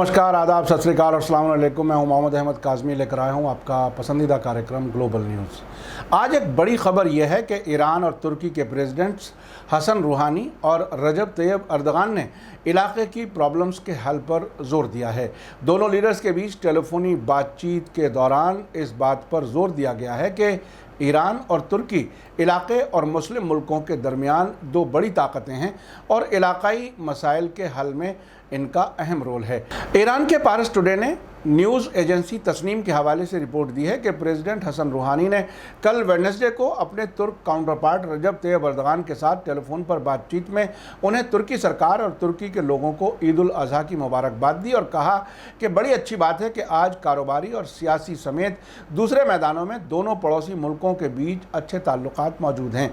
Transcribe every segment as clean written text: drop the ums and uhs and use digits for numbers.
नमस्कार, आदाब, सत श्री अकाल और अस्सलाम वालेकुम। मैं हूं मोहम्मद अहमद काज़मी, लेकर आया हूं आपका पसंदीदा कार्यक्रम ग्लोबल न्यूज़। आज एक बड़ी खबर यह है कि ईरान और तुर्की के प्रेसिडेंट्स हसन रूहानी और रजब तैयब अर्दगान ने इलाके की प्रॉब्लम्स के हल पर जोर दिया है। दोनों लीडर्स के बीच टेलीफोनी बातचीत के दौरान इस बात पर जोर दिया गया है कि ईरान और तुर्की इलाके और मुस्लिम मुल्कों के दरमियान दो बड़ी ताकतें हैं और इलाकाई मसाइल के हल में इनका अहम रोल है। ईरान के पारस टुडे ने न्यूज़ एजेंसी तस्नीम के हवाले से रिपोर्ट दी है कि प्रेसिडेंट हसन रूहानी ने कल वेडनेसडे को अपने तुर्क काउंटरपार्ट रजब तैयब अर्दगान के साथ टेलीफोन पर बातचीत में उन्हें तुर्की सरकार और तुर्की के लोगों को ईद उल अजहा की मुबारकबाद दी और कहा कि बड़ी अच्छी बात है कि आज कारोबारी और सियासी समेत दूसरे मैदानों में दोनों पड़ोसी मुल्कों के बीच अच्छे ताल्लुकात मौजूद हैं।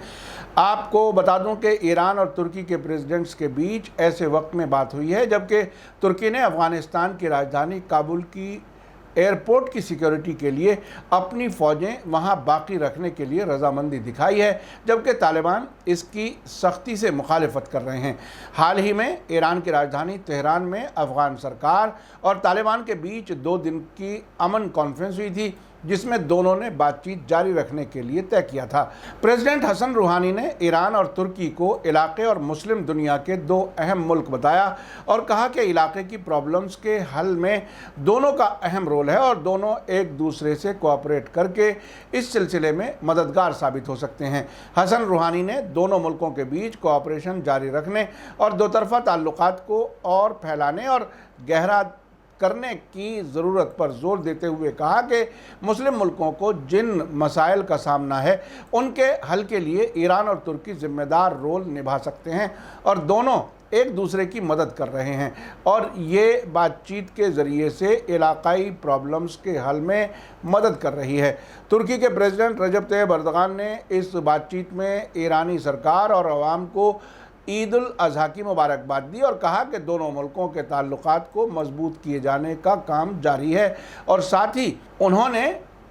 आपको बता दूं कि ईरान और तुर्की के प्रेसिडेंट्स के बीच ऐसे वक्त में बात हुई है जबकि तुर्की ने अफगानिस्तान की राजधानी काबुल की एयरपोर्ट की सिक्योरिटी के लिए अपनी फ़ौजें वहां बाकी रखने के लिए रजामंदी दिखाई है, जबकि तालिबान इसकी सख्ती से मुखालिफत कर रहे हैं। हाल ही में ईरान की राजधानी तेहरान में अफ़गान सरकार और तालिबान के बीच 2 दिन की अमन कॉन्फ्रेंस हुई थी जिसमें दोनों ने बातचीत जारी रखने के लिए तय किया था। प्रेसिडेंट हसन रूहानी ने ईरान और तुर्की को इलाके और मुस्लिम दुनिया के 2 अहम मुल्क बताया और कहा कि इलाके की प्रॉब्लम्स के हल में दोनों का अहम रोल है और दोनों एक दूसरे से कोऑपरेट करके इस सिलसिले में मददगार साबित हो सकते हैं। हसन रूहानी ने दोनों मुल्कों के बीच कोऑपरेशन जारी रखने और दोतरफा ताल्लुकात को और फैलाने और गहरा करने की ज़रूरत पर जोर देते हुए कहा कि मुस्लिम मुल्कों को जिन मसाइल का सामना है उनके हल के लिए ईरान और तुर्की ज़िम्मेदार रोल निभा सकते हैं और दोनों एक दूसरे की मदद कर रहे हैं और ये बातचीत के ज़रिए से इलाकाई प्रॉब्लम्स के हल में मदद कर रही है। तुर्की के प्रेसिडेंट रजब तैयब अर्दगान ने इस बातचीत में ईरानी सरकार और अवाम को ईद उल अजहा की मुबारकबाद दी और कहा कि दोनों मुल्कों के ताल्लुकात को मजबूत किए जाने का काम जारी है और साथ ही उन्होंने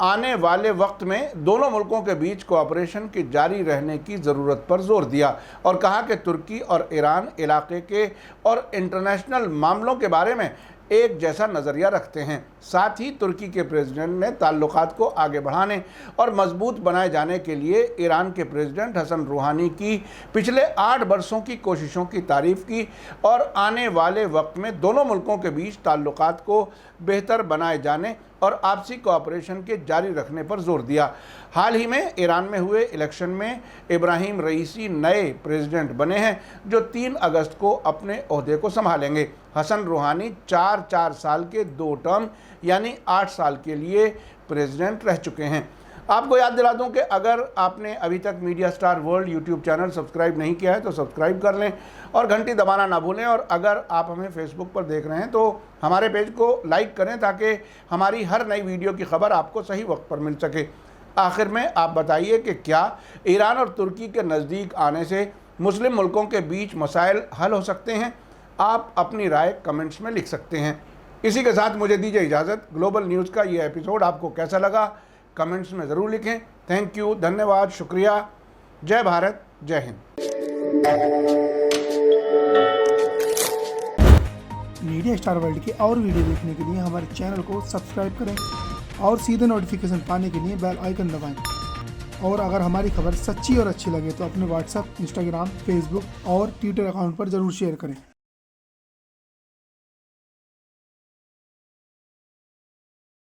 आने वाले वक्त में दोनों मुल्कों के बीच कोऑपरेशन की जारी रहने की ज़रूरत पर जोर दिया और कहा कि तुर्की और ईरान इलाके के और इंटरनेशनल मामलों के बारे में एक जैसा नज़रिया रखते हैं। साथ ही तुर्की के प्रेसिडेंट ने ताल्लुकात को आगे बढ़ाने और मजबूत बनाए जाने के लिए ईरान के प्रेसिडेंट हसन रूहानी की पिछले 8 वर्षों की कोशिशों की तारीफ़ की और आने वाले वक्त में दोनों मुल्कों के बीच ताल्लुकात को बेहतर बनाए जाने और आपसी कोऑपरेशन के जारी रखने पर जोर दिया। हाल ही में ईरान में हुए इलेक्शन में इब्राहिम रईसी नए प्रेसिडेंट बने हैं जो 3 अगस्त को अपने ओहदे को संभालेंगे। हसन रूहानी 4 साल के 2 टर्म यानी 8 साल के लिए प्रेसिडेंट रह चुके हैं। आपको याद दिला दूं कि अगर आपने अभी तक media star world YouTube channel subscribe नहीं किया है तो सब्सक्राइब कर लें और घंटी दबाना ना भूलें और अगर आप हमें फेसबुक पर देख रहे हैं तो हमारे पेज को लाइक करें ताकि हमारी हर नई वीडियो की खबर आपको सही वक्त पर मिल सके। आखिर में आप बताइए कि क्या ईरान और तुर्की के नज़दीक आने से मुस्लिम मुल्कों के बीच मसाइल हल हो सकते हैं? आप अपनी राय कमेंट्स में लिख सकते हैं। इसी के साथ मुझे दीजिए इजाज़त। ग्लोबल न्यूज़ का ये एपिसोड आपको कैसा लगा कमेंट्स में ज़रूर लिखें। थैंक यू, धन्यवाद, शुक्रिया। जय भारत, जय हिंद। मीडिया स्टार वर्ल्ड की और वीडियो देखने के लिए हमारे चैनल को सब्सक्राइब करें और सीधे नोटिफिकेशन पाने के लिए बेल आइकन दबाएं। और अगर हमारी खबर सच्ची और अच्छी लगे तो अपने व्हाट्सएप, इंस्टाग्राम, फेसबुक और ट्विटर अकाउंट पर ज़रूर शेयर करें।